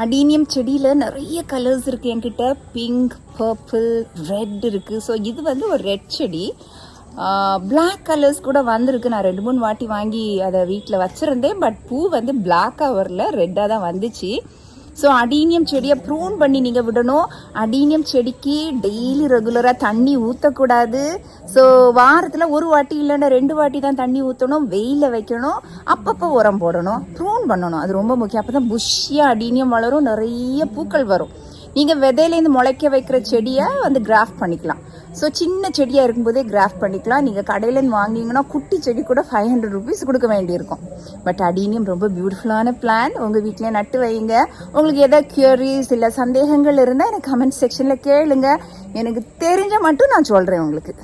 Adenium செடியில் நிறைய colours இருக்குது என்கிட்ட. பிங்க், பர்பிள், ரெட் இருக்குது. ஸோ இது வந்து ஒரு ரெட் செடி. பிளாக் கலர்ஸ் கூட வந்திருக்கு. நான் 2-3 வாட்டி வாங்கி அதை வீட்டில் வச்சுருந்தேன். பட் பூ வந்து பிளாக்காக வரல, ரெட்டாக தான் வந்துச்சு. ஸோ அடீனியம் செடியை ப்ரூன் பண்ணி நீங்கள் விடணும். அடீனியம் செடிக்கு டெய்லி ரெகுலராக தண்ணி ஊற்றக்கூடாது. ஸோ வாரத்தில் ஒரு வாட்டி இல்லைன்னா 2 வாட்டி தான் தண்ணி ஊற்றணும். வெயிலில் வைக்கணும். அப்பப்போ உரம் போடணும். ப்ரூன் பண்ணணும், அது ரொம்ப முக்கியம். அப்போ தான் புஷ்ஷியாக அடீனியம் வளரும், நிறைய பூக்கள் வரும். நீங்கள் விதையிலேருந்து முளைக்க வைக்கிற செடியை வந்து கிராஃப்ட் பண்ணிக்கலாம். ஸோ சின்ன செடியாக இருக்கும்போதே கிராஃப்ட் பண்ணிக்கலாம். நீங்கள் கடையிலேருந்து வாங்கினீங்கன்னா குட்டி செடி கூட 500 rupees கொடுக்க வேண்டியிருக்கும். பட் அடீனியம் ரொம்ப பியூட்டிஃபுல்லான பிளான். உங்கள் வீட்டிலே நட்டு வைங்க. உங்களுக்கு எதாவது கியூரிஸ் இல்லை சந்தேகங்கள் இருந்தால் எனக்கு கமெண்ட் செக்ஷனில் கேளுங்க. எனக்கு தெரிஞ்ச மட்டும் நான் சொல்கிறேன் உங்களுக்கு.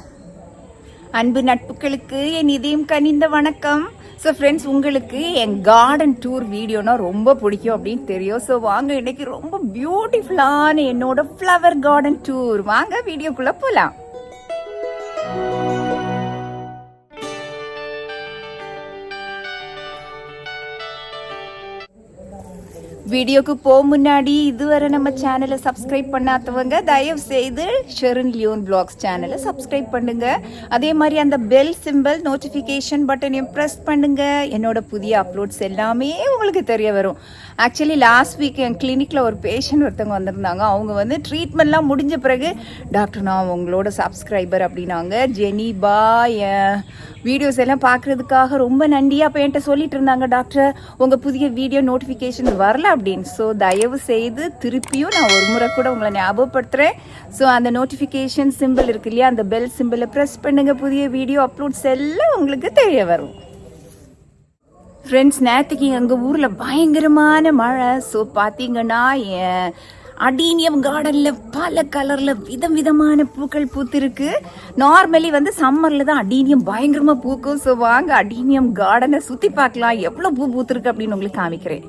அன்பு நட்புகளுக்கு என் இதயம் கனிந்த வணக்கம். ஸோ ஃப்ரெண்ட்ஸ், உங்களுக்கு என் கார்டன் டூர் வீடியோனா ரொம்ப பிடிக்கும் அப்படின்னு தெரியும். ஸோ வாங்க, இன்னைக்கு ரொம்ப பியூட்டிஃபுல்லான என்னோட ஃப்ளவர் கார்டன் டூர். வாங்க வீடியோக்குள்ளே போகலாம். வீடியோக்கு முன்னாடி இதுவரை நம்ம சேனலை சப்ஸ்கிரைப் பண்ணாதவங்க தயவு செய்து ஷெரின் லியோன் பிளாக்ஸ் சேனலை சப்ஸ்கிரைப் பண்ணுங்க. அதே மாதிரி அந்த பெல் சிம்பிள் நோட்டிஃபிகேஷன் பட்டனையும் ப்ரெஸ் பண்ணுங்க. என்னோட புதிய அப்லோட்ஸ் எல்லாமே உங்களுக்கு தெரிய வரும். ஆக்சுவலி லாஸ்ட் வீக் என் கிளினிக்கில் ஒரு பேஷண்ட் ஒருத்தவங்க வந்திருந்தாங்க. அவங்க வந்து ட்ரீட்மெண்ட்லாம் முடிஞ்ச பிறகு, டாக்டர் நான் உங்களோட சப்ஸ்கிரைபர் அப்படின்னாங்க. ஜெனிபா வீடியோஸ் எல்லாம் பார்க்குறதுக்காக ரொம்ப நன்றி. அப்போ என்கிட்ட சொல்லிட்டு இருந்தாங்க, டாக்டர் உங்கள் புதிய வீடியோ நோட்டிஃபிகேஷன் வரல அப்படின்னு. ஸோ தயவு செய்து திருப்பியும் நான் ஒரு முறை கூட உங்களை ஞாபகப்படுத்துகிறேன். ஸோ அந்த நோட்டிஃபிகேஷன் சிம்பிள் இருக்கு இல்லையா, அந்த பெல் சிம்பிளை ப்ரெஸ் பண்ணுங்கள். புதிய வீடியோ அப்லோட்ஸ் எல்லாம் உங்களுக்கு தெரிய வரும். ஃப்ரெண்ட்ஸ், நேற்றுக்கு எங்கள் ஊரில் பயங்கரமான மழை. ஸோ பார்த்தீங்கன்னா அடீனியம் கார்டனில் பல கலரில் விதமான பூக்கள் பூத்திருக்கு. நார்மலி வந்து சம்மரில் தான் அடீனியம் பயங்கரமாக பூக்கும். ஸோ வாங்க அடீனியம் கார்டனை சுற்றி பார்க்கலாம், எவ்வளோ பூ பூத்திருக்கு அப்படின்னு உங்களுக்கு காமிக்கிறேன்.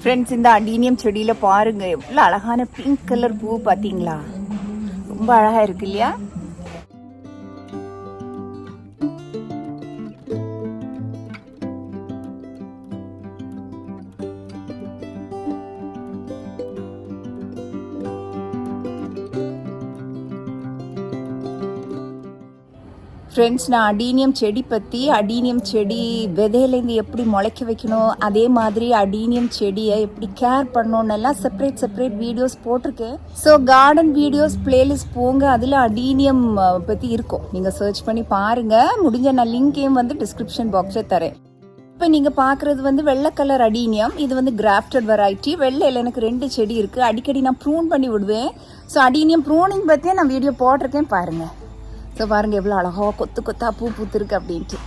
ஃப்ரெண்ட்ஸ், இந்த அடீனியம் செடியில் பாருங்க எவ்வளோ அழகான பிங்க் கலர் பூ பார்த்தீங்களா? ரொம்ப அழகாக இருக்கு இல்லையா? ஃப்ரெண்ட்ஸ், நான் அடீனியம் செடி பற்றி, அடீனியம் செடி விதையிலேருந்து எப்படி முளைக்க வைக்கணும், அதே மாதிரி அடீனியம் செடியை எப்படி கேர் பண்ணணும்னு எல்லாம் செப்பரேட் வீடியோஸ் போட்டிருக்கேன். ஸோ கார்டன் வீடியோஸ் பிளேலிஸ்ட் போங்க, அதில் அடீனியம் பற்றி இருக்கும். நீங்கள் சர்ச் பண்ணி பாருங்கள். முடிஞ்ச நான் லிங்கையும் வந்து டிஸ்கிரிப்ஷன் பாக்ஸில் தரேன். இப்போ நீங்கள் பார்க்குறது வந்து வெள்ளை கலர் அடீனியம். இது வந்து கிராஃப்டட் வெரைட்டி. வெள்ளையில் எனக்கு 2 செடி இருக்குது. அடிக்கடி நான் ப்ரூன் பண்ணி விடுவேன். ஸோ அடீனியம் ப்ரூனிங் பற்றியே நான் வீடியோ போட்டிருக்கேன், பாருங்கள். ஸோ பாருங்க எவ்வளோ அழகா கொத்தா பூ பூத்திருக்கு அப்படின்ட்டு.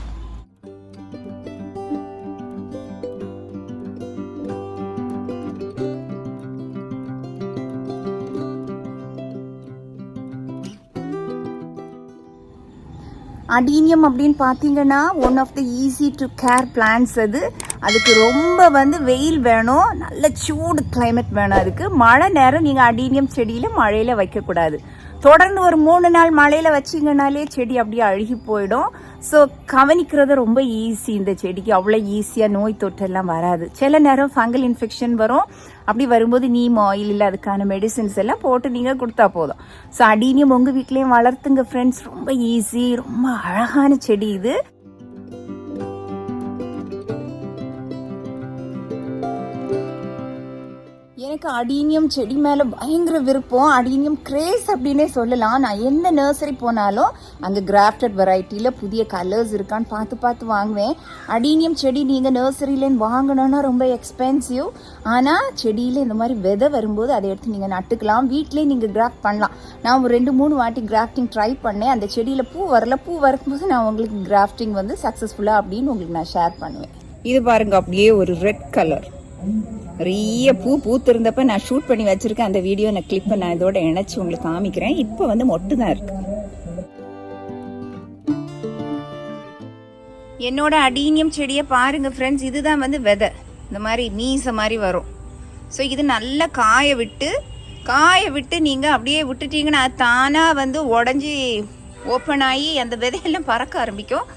அடீனியம் அப்படின்னு பார்த்தீங்கன்னா one of the easy to care plants. அதுக்கு ரொம்ப வந்து வெயில் வேணும், நல்ல சூடு கிளைமேட் வேணும். அதுக்கு மழை நேரம் நீங்கள் அடீனியம் செடியில் மழையில் வைக்கக்கூடாது. தொடர்ந்து ஒரு 3 நாள் மழையில் வச்சிங்கனாலே செடி அப்படியே அழுகி போயிடும். ஸோ கவனிக்கிறது ரொம்ப ஈஸி. இந்த செடிக்கு அவ்வளோ ஈஸியாக நோய் தொற்றெல்லாம் வராது. சில நேரம் ஃபங்கல் இன்ஃபெக்ஷன் வரும். அப்படி வரும்போது நீம் ஆயில் இல்லை அதுக்கான மெடிசின்ஸ் எல்லாம் போட்டு நீங்கள் கொடுத்தா போதும். ஸோ அடீனியம் உங்கள் வீட்லேயும் வளர்த்துங்க ஃப்ரெண்ட்ஸ். ரொம்ப ஈஸி, ரொம்ப அழகான செடி இது. எனக்கு அடீனியம் செடி மேலே பயங்கர விருப்பம். அடீனியம் கிரேஸ் அப்படின்னே சொல்லலாம். நான் எந்த நர்சரி போனாலும் அங்கே கிராஃப்டட் வெரைட்டியில் புதிய கலர்ஸ் இருக்கான்னு பார்த்து வாங்குவேன். அடீனியம் செடி நீங்கள் நர்சரியிலேருந்து வாங்கணுன்னா ரொம்ப எக்ஸ்பென்சிவ். ஆனால் செடியில் இந்த மாதிரி விதை வரும்போது அதை எடுத்து நீங்கள் நட்டுக்கலாம். வீட்டிலே நீங்கள் கிராஃப்ட் பண்ணலாம். நான் ஒரு 2-3 வாட்டி கிராஃப்டிங் ட்ரை பண்ணேன். அந்த செடியில் பூ வரல. பூ வரும்போது நான் உங்களுக்கு கிராஃப்டிங் வந்து சக்ஸஸ்ஃபுல்லாக அப்படின்னு உங்களுக்கு நான் ஷேர் பண்ணுவேன். இது பாருங்க, அப்படியே ஒரு ரெட் கலர் நிறைய பூ பூத்திருந்தப்ப நான் ஷூட் பண்ணி வச்சிருக்கேன். அந்த வீடியோ நான் கிளிப்பை நான் இதோட இணைச்சு உங்களுக்கு காமிக்கிறேன். இப்போ வந்து மொட்டு தான் இருக்கு. என்னோட அடீனியம் செடியை பாருங்க ஃப்ரெண்ட்ஸ். இதுதான் வந்து விதை, இந்த மாதிரி மீச மாதிரி வரும். ஸோ இது நல்லா காய விட்டு நீங்கள் அப்படியே விட்டுட்டீங்கன்னா தானாக வந்து உடஞ்சி ஓப்பன் ஆகி அந்த விதையெல்லாம் பறக்க ஆரம்பிக்கும்.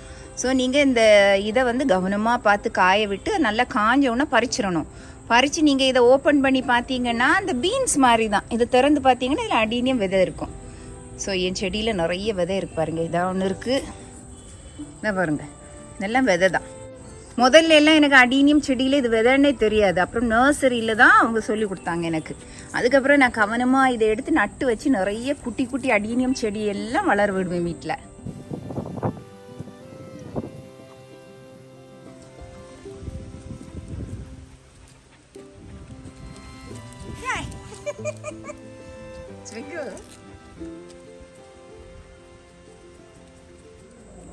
ஸோ நீங்கள் இந்த இதை வந்து கவனமாக பார்த்து காய விட்டு நல்லா காஞ்சவுடனே பறிச்சிடணும். பறித்து நீங்கள் இதை ஓப்பன் பண்ணி பார்த்தீங்கன்னா அந்த பீன்ஸ் மாதிரி தான். இதை திறந்து பார்த்தீங்கன்னா இதில் அடீனியம் விதை இருக்கும். ஸோ என் செடியில் நிறைய விதை இருக்குது பாருங்கள். இதாக ஒன்று இருக்குது, இதை பாருங்கள், இதெல்லாம் விதை தான். முதல்ல எல்லாம் எனக்கு அடீனியம் செடியில் இது விதைன்னே தெரியாது. அப்புறம் நர்சரியில் தான் அவங்க சொல்லி கொடுத்தாங்க எனக்கு. அதுக்கப்புறம் நான் கவனமாக இதை எடுத்து நட்டு வச்சு நிறைய குட்டி குட்டி அடீனியம் செடியெல்லாம் வளர விடுவேன் வீட்டில்.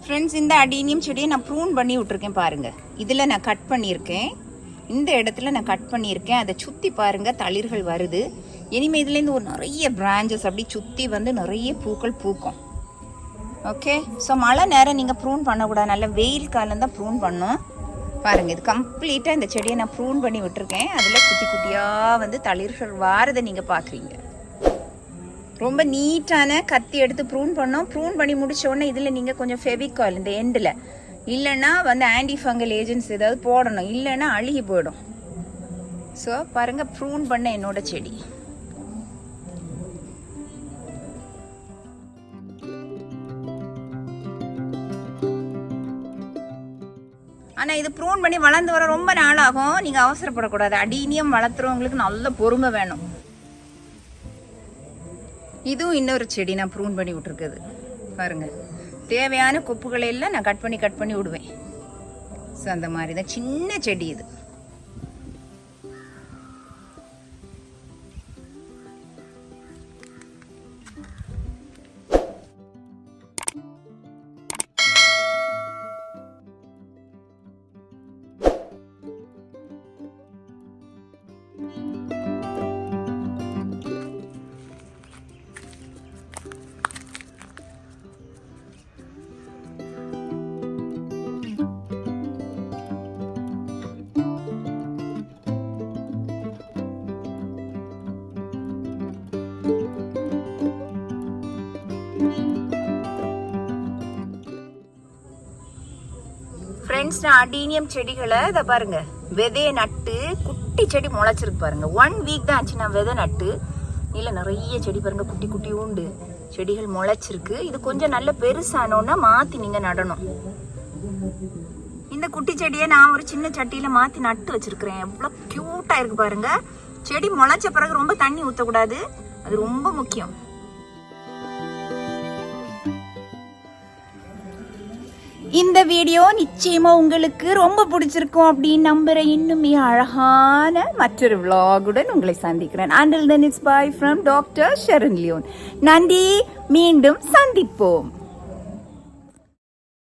ஃப்ரெண்ட்ஸ், இந்த அடீனியம் செடியை நான் ப்ரூன் பண்ணி விட்டுருக்கேன் பாருங்கள். இதில் நான் கட் பண்ணியிருக்கேன், இந்த இடத்துல நான் கட் பண்ணியிருக்கேன். அதை சுற்றி பாருங்கள், தளிர்கள் வருது. இனிமேல் இதுலேருந்து ஒரு நிறைய பிரான்ச்சஸ் அப்படி சுற்றி வந்து நிறைய பூக்கள் பூக்கும். ஓகே, ஸோ மழை நேரம் நீங்கள் ப்ரூன் பண்ணக்கூடாது, நல்ல வெயில் காலம் தான் ப்ரூன் பண்ணணும். பாருங்கள், இது கம்ப்ளீட்டாக இந்த செடியை நான் ப்ரூன் பண்ணி விட்டுருக்கேன். அதில் குட்டி குட்டியாக வந்து தளிர்கள் வாரதை நீங்கள் பார்க்குறீங்க. ரொம்ப நீட்டான கத்தி எடுத்து ப்ரூன் பண்ணோம். ப்ரூன் பண்ணி முடிச்ச உடனே இதில் நீங்கள் கொஞ்சம் ஃபெவிகால் இந்த எண்டில், இல்லைன்னா வந்து ஆன்டி ஃபங்கல் ஏஜென்ட்ஸ் ஏதாவது போடணும், இல்லைன்னா அழுகி போயிடும். ஸோ பாருங்கள், ப்ரூன் பண்ண என்னோட செடி. ஆனால் இது ப்ரூன் பண்ணி வளர்ந்து வர ரொம்ப நாள் ஆகும். நீங்கள் அவசரப்படக்கூடாது. அடீனியம் வளர்த்துறவங்களுக்கு நல்ல பொறுமை வேணும். இதுவும் இன்னொரு செடி நான் ப்ரூன் பண்ணி விட்டுருக்குது பாருங்கள். தேவையான கொப்புகளை எல்லாம் நான் கட் பண்ணி விடுவேன். ஸோ அந்த மாதிரி தான் சின்ன செடி இது. ஃப்ரெண்ட்ஸ், நான் அடீனியம் செடிகளை இதை பாருங்க, விதையை நட்டு குட்டி செடி முளைச்சிருக்கு பாருங்க. 1 வீக் தான் ஆச்சு நான் விதை நட்டு. இல்லை நிறைய செடி பாருங்க, குட்டி குட்டி உண்டு செடிகள் முளைச்சிருக்கு. இது கொஞ்சம் நல்ல பெருசானோன்னா மாற்றி நீங்கள் நடணும். இந்த குட்டி செடியை நான் ஒரு சின்ன சட்டியில் மாற்றி நட்டு வச்சிருக்கிறேன். எவ்வளோ க்யூட்டாக இருக்கு பாருங்க. செடி முளைச்ச பிறகு ரொம்ப தண்ணி ஊற்றக்கூடாது, அது ரொம்ப முக்கியம். இந்த வீடியோ நிச்சயமா உங்களுக்கு ரொம்ப பிடிச்சிருக்கும் அப்படின்னு நம்புறேன். இன்னும் அழகான மற்றொரு vlog-உடன் உங்களை சந்திக்கிறேன். Until then, it's bye from Dr. Sharon Leon. நன்றி, மீண்டும் சந்திப்போம்.